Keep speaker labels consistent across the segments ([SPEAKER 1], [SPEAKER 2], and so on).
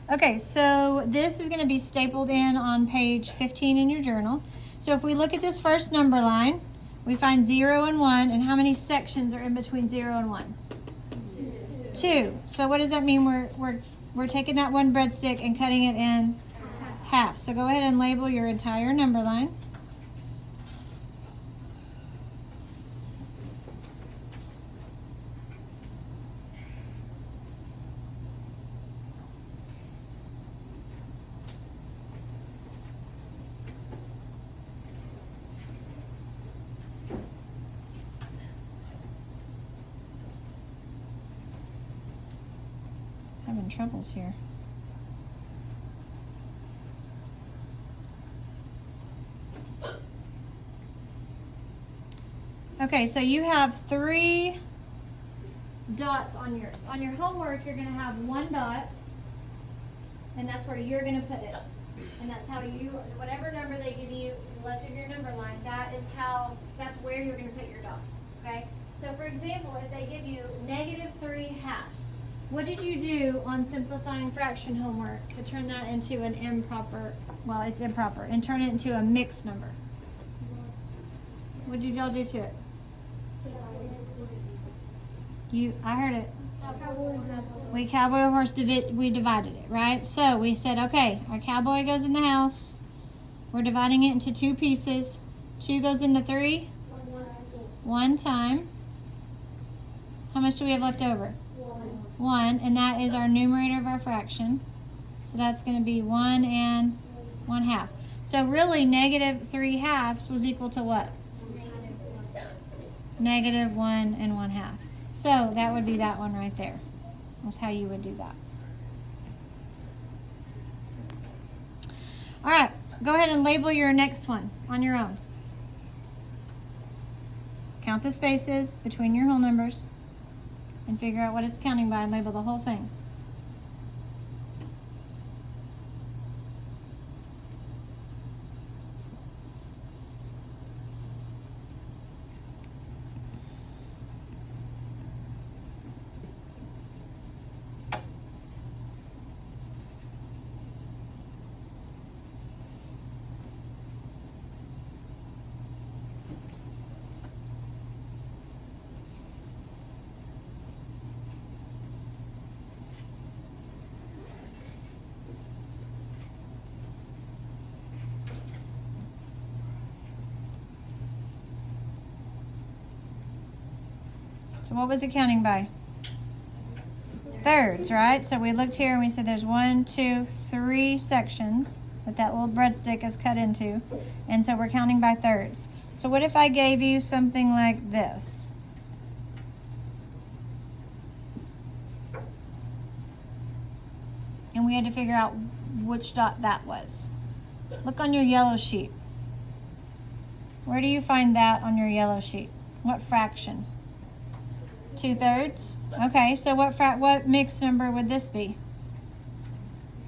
[SPEAKER 1] Okay, so this is going to be stapled in on page 15 in your journal. So if we look at this first number line, we find 0 and 1, and how many sections are in between 0 and 1? 2. So what does that mean? We're taking that one breadstick and cutting it in half. So go ahead and label your entire number line. Having troubles here. Okay, so you have 3 dots on yours. On your homework, you're going to have 1 dot, and that's where you're going to put it. And that's how you, whatever number they give you to the left of your number line, that's where you're going to put your dot. Okay? So for example, if they give you -3/2, what did you do on simplifying fraction homework to turn that into an improper, well, it's improper, and turn it into a mixed number? What did y'all do to it? I heard it. We cowboy horse we divided it, right? So we said, okay, our cowboy goes in the house. We're dividing it into 2 pieces. 2 goes into 3. 1 time. How much do we have left over? 1, and that is our numerator of our fraction. So that's going to be 1 and 1/2. So really, -3/2 was equal to what? -1 and 1/2. So that would be that one right there. That's how you would do that. All right, go ahead and label your next one on your own. Count the spaces between your whole numbers and figure out what it's counting by and label the whole thing. So what was it counting by? Thirds, right? So we looked here and we said there's 1, 2, 3 sections that little breadstick is cut into. And so we're counting by thirds. So what if I gave you something like this? And we had to figure out which dot that was. Look on your yellow sheet. Where do you find that on your yellow sheet? What fraction? 2/3. Okay, so what mixed number would this be?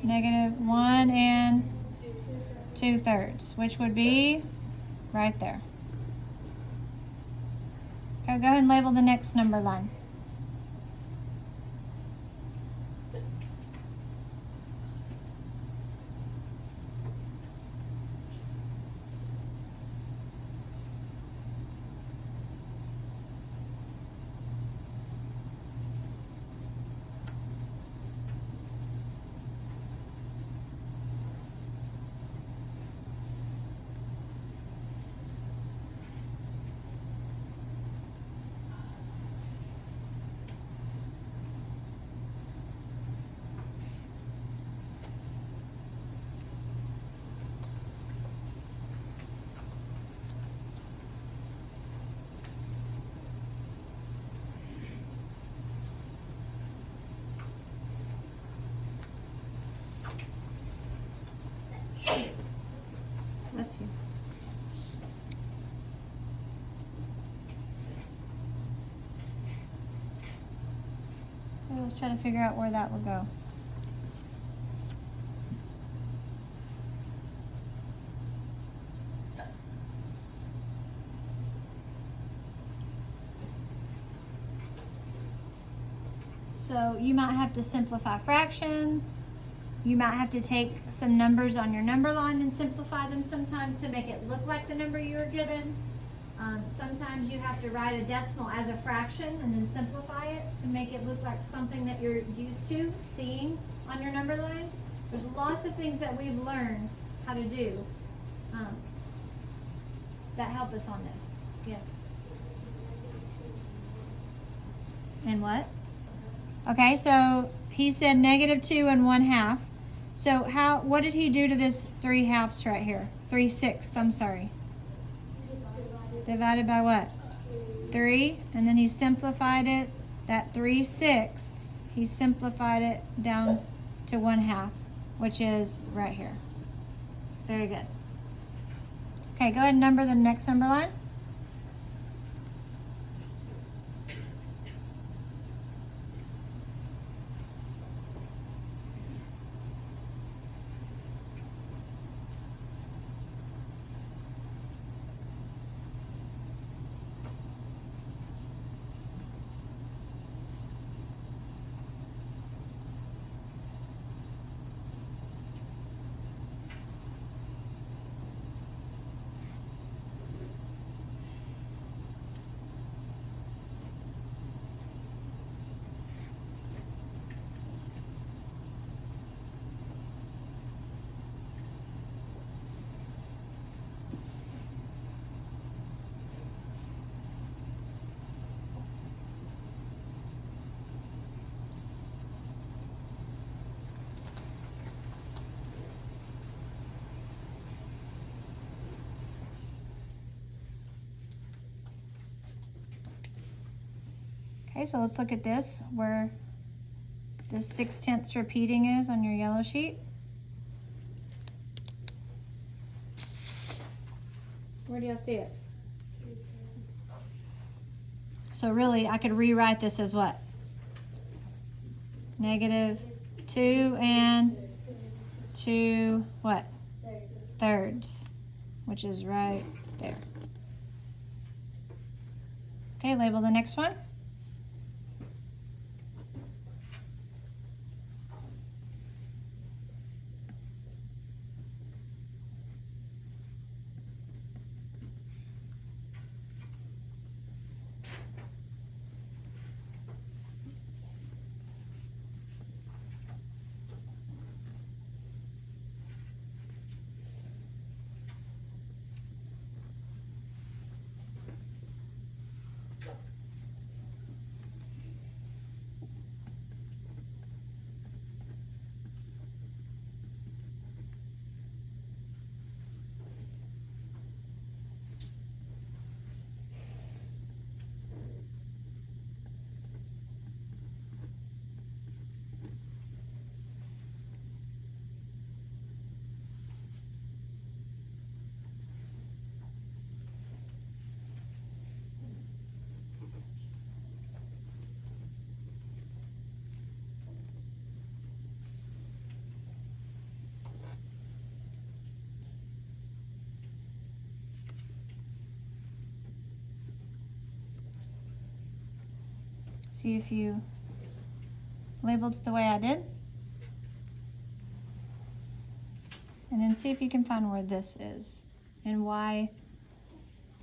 [SPEAKER 1] -1 and 2/3, which would be right there. Okay, go ahead and label the next number line. Bless you. Okay, let's try to figure out where that will go. So you might have to simplify fractions, You might have to take some numbers on your number line and simplify them sometimes to make it look like the number you were given. Sometimes you have to write a decimal as a fraction and then simplify it to make it look like something that you're used to seeing on your number line. There's lots of things that we've learned how to do that help us on this. Yes. And what? Okay, so he said -2 and 1/2. So what did he do to this 3/2 right here? 3/6, I'm sorry. Divided by what? 3, and then he simplified it. That 3/6, he simplified it down to 1/2, which is right here. Very good. Okay, go ahead and number the next number line. Okay, so let's look at this, where the 6/10 repeating is on your yellow sheet. Where do y'all see it? So really, I could rewrite this as what? -2 and 2 what? Thirds, which is right there. Okay, label the next one. See if you labeled it the way I did. And then see if you can find where this is and why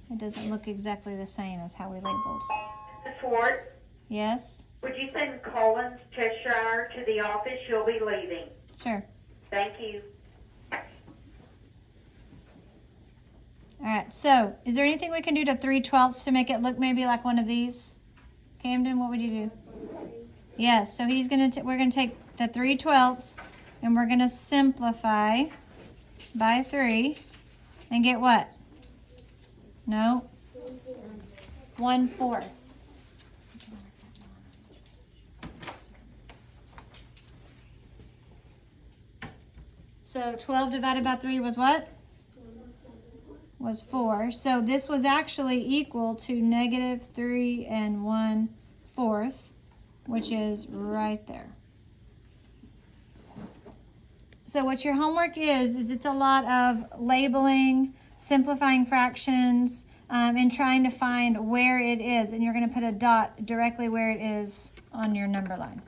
[SPEAKER 1] it doesn't look exactly the same as how we labeled.
[SPEAKER 2] Ms. Ward,
[SPEAKER 1] Yes?
[SPEAKER 2] would you send Collins Cheshire to the office? She'll be leaving.
[SPEAKER 1] Sure.
[SPEAKER 2] Thank you.
[SPEAKER 1] All right, so is there anything we can do to 3/12 to make it look maybe like one of these? Camden, what would you do? Yes, so we're gonna take the 3/12 and we're gonna simplify by 3 and get what? No? 1/4. So 12 divided by 3 was what? Was 4. So this was actually equal to -3 and 1/4, which is right there. So what your homework is it's a lot of labeling, simplifying fractions, and trying to find where it is. And you're going to put a dot directly where it is on your number line.